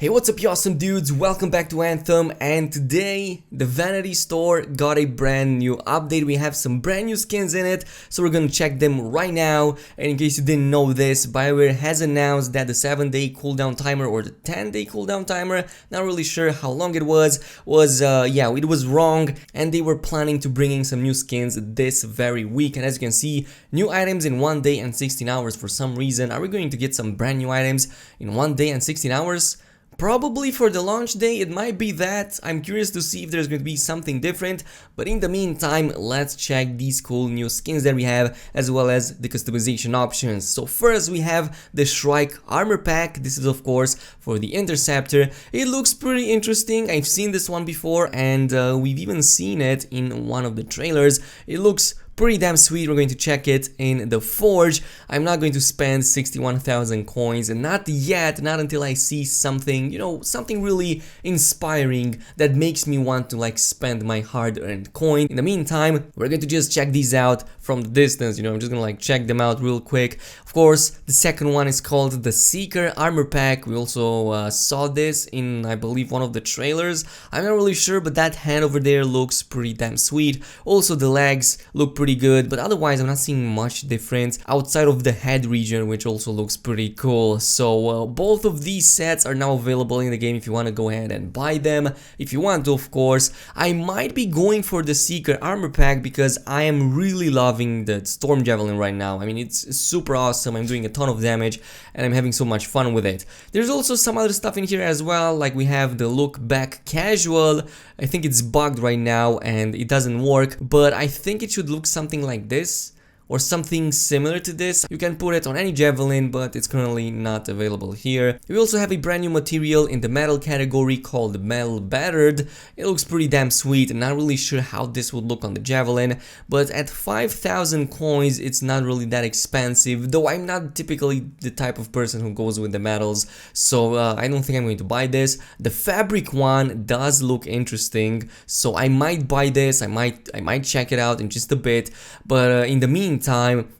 Hey, what's up, you awesome dudes? Welcome back to Anthem, and today the Vanity Store got a brand new update. We have some brand new skins in it, so we're gonna check them right now. And in case you didn't know this, BioWare has announced that the 7-day cooldown timer or the 10-day cooldown timer, not really sure how long it was it was wrong, and they were planning to bring in some new skins this very week. And as you can see, new items in 1 day and 16 hours for some reason. Are we going to get some brand new items in 1 day and 16 hours? Probably for the launch day, it might be that. I'm curious to see if there's going to be something different, but in the meantime, let's check these cool new skins that we have, as well as the customization options. So first we have the Shrike Armor Pack. This is of course for the Interceptor. It looks pretty interesting. I've seen this one before, and we've even seen it in one of the trailers. It looks pretty damn sweet. We're going to check it in the Forge. I'm not going to spend 61,000 coins, and not yet, not until I see something, something really inspiring that makes me want to spend my hard-earned coin. In the meantime, we're going to just check these out from the distance. I'm just gonna check them out real quick. Of course, the second one is called the Seeker Armor Pack. We also saw this in, I believe, one of the trailers. I'm not really sure, but that hand over there looks pretty damn sweet. Also, the legs look pretty good, but otherwise I'm not seeing much difference outside of the head region, which also looks pretty cool. So both of these sets are now available in the game if you want to go ahead and buy them. If you want to, of course. I might be going for the Seeker Armor Pack because I am really loving the Storm Javelin right now. I mean, it's super awesome. I'm doing a ton of damage and I'm having so much fun with it. There's also some other stuff in here as well, like we have the Look Back Casual. I think it's bugged right now and it doesn't work, but I think it should look something like this or something similar to this. You can put it on any Javelin, but it's currently not available here. We also have a brand new material in the metal category called Metal Battered. It looks pretty damn sweet, and not really sure how this would look on the Javelin, but at 5,000 coins it's not really that expensive, though I'm not typically the type of person who goes with the metals, so I don't think I'm going to buy this. The fabric one does look interesting, so I might buy this. I might check it out in just a bit, but in the meantime,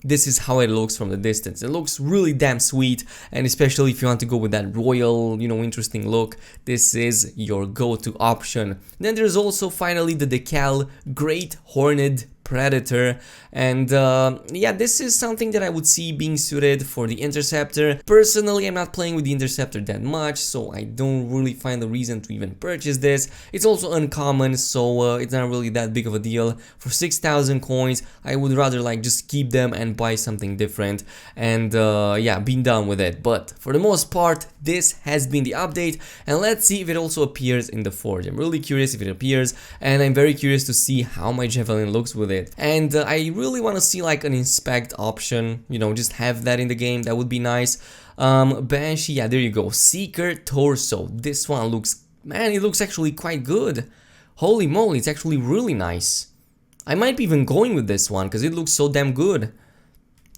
this is how it looks from the distance. It looks really damn sweet, and especially if you want to go with that royal, interesting look, this is your go-to option. Then there's also finally the Decal Great Horned Predator, and yeah, this is something that I would see being suited for the Interceptor. Personally, I'm not playing with the Interceptor that much, so I don't really find the reason to even purchase this. It's also uncommon, so it's not really that big of a deal. For 6,000 coins, I would rather just keep them and buy something different, and yeah, be done with it. But for the most part, this has been the update, and let's see if it also appears in the Forge. I'm really curious if it appears, and I'm very curious to see how my Javelin looks with it. And I really want to see an inspect option, just have that in the game. That would be nice. Banshee, yeah, there you go. Seeker Torso. This one looks, man, it looks actually quite good. Holy moly, it's actually really nice. I might be even going with this one because it looks so damn good.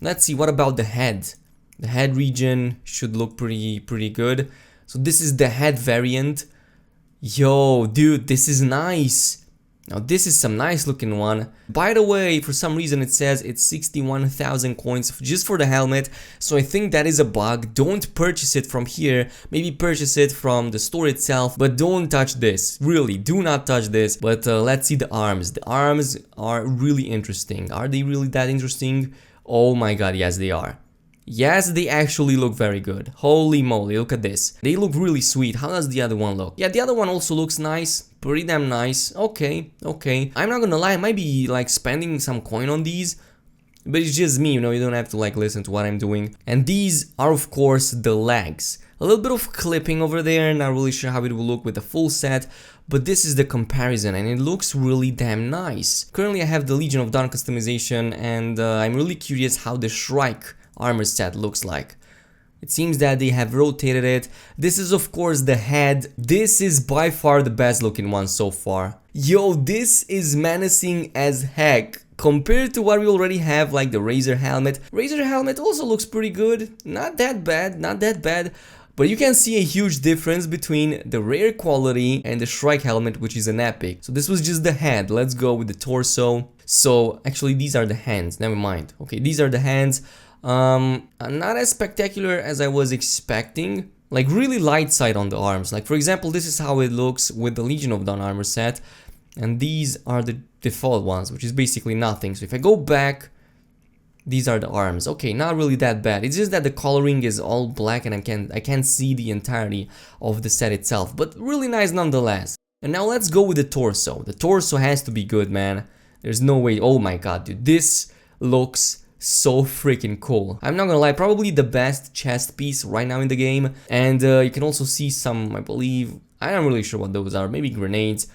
Let's see, what about the head? The head region should look pretty good. So this is the head variant. Yo, dude, this is nice. Now this is some nice looking one. By the way, for some reason it says it's 61,000 coins just for the helmet, so I think that is a bug. Don't purchase it from here, maybe purchase it from the store itself, but don't touch this. Really, do not touch this. But let's see the arms. The arms are really interesting. Are they really that interesting? Oh my god, yes they are. Yes, they actually look very good. Holy moly, look at this. They look really sweet. How does the other one look? Yeah, the other one also looks nice. Pretty damn nice. Okay. I'm not gonna lie, I might be spending some coin on these, but it's just me, you don't have to listen to what I'm doing. And these are of course the legs. A little bit of clipping over there, not really sure how it will look with the full set, but this is the comparison and it looks really damn nice. Currently I have the Legion of Dawn customization, and I'm really curious how the Shrike armor set looks like. It seems that they have rotated it. This is of course the head. This is by far the best looking one so far. Yo, this is menacing as heck. Compared to what we already have, like the Razor helmet. Razor helmet also looks pretty good. Not that bad. But you can see a huge difference between the rare quality and the Shrike helmet, which is an epic. So this was just the head. Let's go with the torso. So actually these are the hands, never mind. Okay, these are the hands. Not as spectacular as I was expecting. like really light side on the arms. Like for example, this is how it looks with the Legion of Dawn armor set, and these are the default ones, which is basically nothing. So if I go back, these are the arms. Okay, not really that bad. It's just that the coloring is all black and I can't see the entirety of the set itself, but really nice nonetheless. And now let's go with the torso. The torso has to be good, man. There's no way. Oh my god, dude, this looks so freaking cool. I'm not gonna lie, probably the best chest piece right now in the game. And you can also see some, I believe, I'm not really sure what those are, maybe grenades.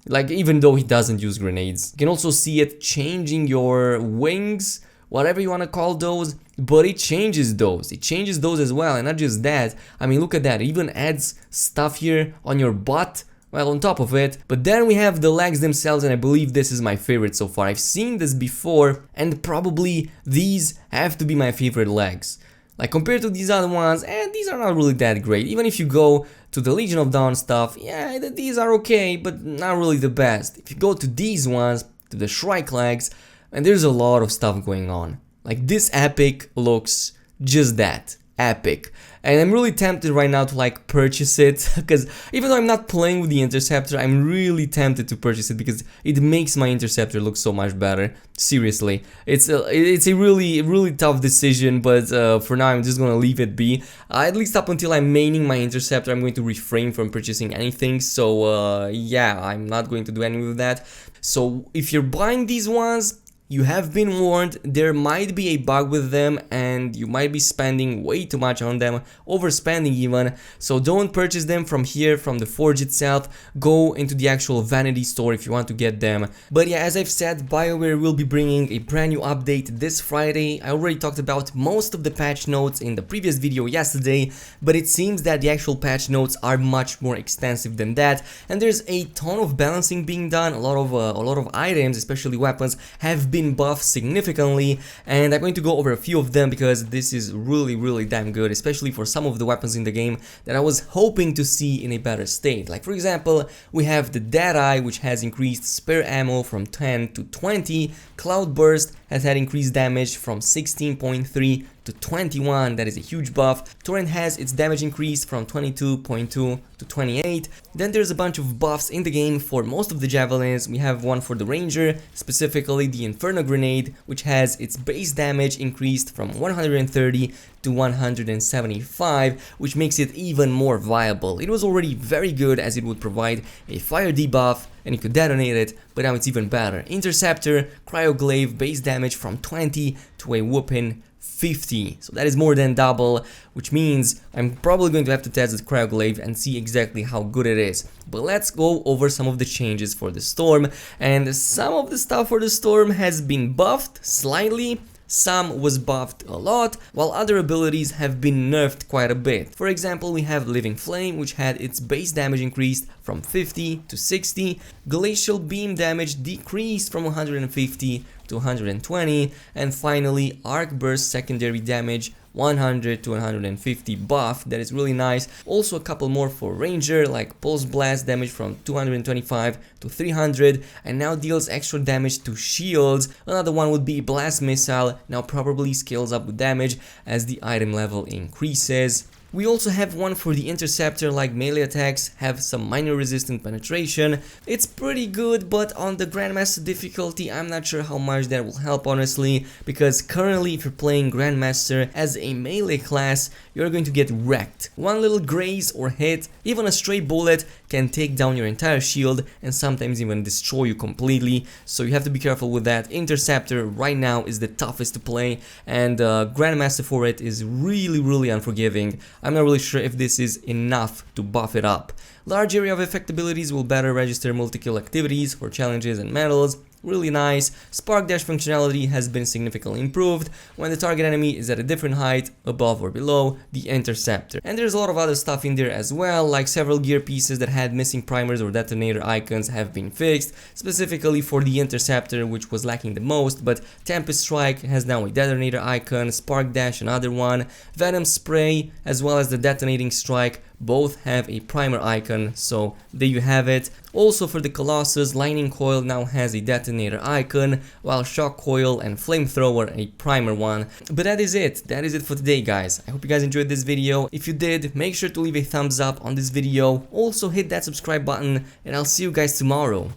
Like, even though he doesn't use grenades. You can also see it changing your wings, whatever you want to call those, but it changes those. It changes those as well, and not just that. I mean, look at that, it even adds stuff here on your butt, well, on top of it. But then we have the legs themselves, and I believe this is my favorite so far. I've seen this before, and probably these have to be my favorite legs. Like, compared to these other ones, and these are not really that great. Even if you go to the Legion of Dawn stuff, yeah, these are okay, but not really the best. If you go to these ones, to the Shrike legs, and there's a lot of stuff going on. Like, this epic looks just that, epic. And I'm really tempted right now to like purchase it, because even though I'm not playing with the Interceptor, I'm really tempted to purchase it because it makes my Interceptor look so much better. Seriously, it's a really tough decision, but for now I'm just gonna leave it be. At least up until I'm maining my Interceptor, I'm going to refrain from purchasing anything. So yeah, I'm not going to do any of that. So if you're buying these ones, you have been warned, there might be a bug with them and you might be spending way too much on them, overspending even, so don't purchase them from here, from the forge itself. Go into the actual vanity store if you want to get them. But yeah, as I've said, BioWare will be bringing a brand new update this Friday. I already talked about most of the patch notes in the previous video yesterday, but it seems that the actual patch notes are much more extensive than that, and there's a ton of balancing being done. A lot of items, especially weapons, have been buffed significantly, and I'm going to go over a few of them because this is really damn good, especially for some of the weapons in the game that I was hoping to see in a better state. Like for example, we have the Deadeye, which has increased spare ammo from 10 to 20, Cloudburst has had increased damage from 16.3 to 21, that is a huge buff. Torrent has its damage increased from 22.2 to 28. Then there's a bunch of buffs in the game for most of the javelins. We have one for the Ranger, specifically the Inferno Grenade, which has its base damage increased from 130 to 175, which makes it even more viable. It was already very good as it would provide a fire debuff and you could detonate it, but now it's even better. Interceptor, Cryoglaive, base damage from 20 to a whooping 50, so that is more than double, which means I'm probably going to have to test the Cryoglaive and see exactly how good it is. But let's go over some of the changes for the Storm, and some of the stuff for the Storm has been buffed slightly. Some was buffed a lot, while other abilities have been nerfed quite a bit. For example, we have Living Flame, which had its base damage increased from 50 to 60, Glacial Beam damage decreased from 150 to 120, and finally Arc Burst secondary damage 100 to 150 buff. That is really nice. Also a couple more for Ranger, like Pulse Blast damage from 225 to 300, and now deals extra damage to shields. Another one would be Blast Missile, now probably scales up with damage as the item level increases. We also have one for the Interceptor, like melee attacks have some minor resistant penetration. It's pretty good, but on the Grandmaster difficulty I'm not sure how much that will help, honestly, because currently if you're playing Grandmaster as a melee class, you're going to get wrecked. One little graze or hit, even a stray bullet, can take down your entire shield and sometimes even destroy you completely, so you have to be careful with that. Interceptor right now is the toughest to play, and Grandmaster for it is really unforgiving. I'm not really sure if this is enough to buff it up. Large area of effect abilities will better register multi-kill activities for challenges and medals. Really nice. Spark dash functionality has been significantly improved when the target enemy is at a different height, above or below the Interceptor. And there's a lot of other stuff in there as well, like several gear pieces that had missing primers or detonator icons have been fixed, specifically for the Interceptor, which was lacking the most, but Tempest Strike has now a detonator icon, Spark dash another one, Venom Spray as well as the detonating strike both have a primer icon, so there you have it. Also for the Colossus, Lightning Coil now has a detonator icon, while Shock Coil and Flamethrower a primer one. But that is it for today, guys. I hope you guys enjoyed this video. If you did, make sure to leave a thumbs up on this video, also hit that subscribe button, and I'll see you guys tomorrow.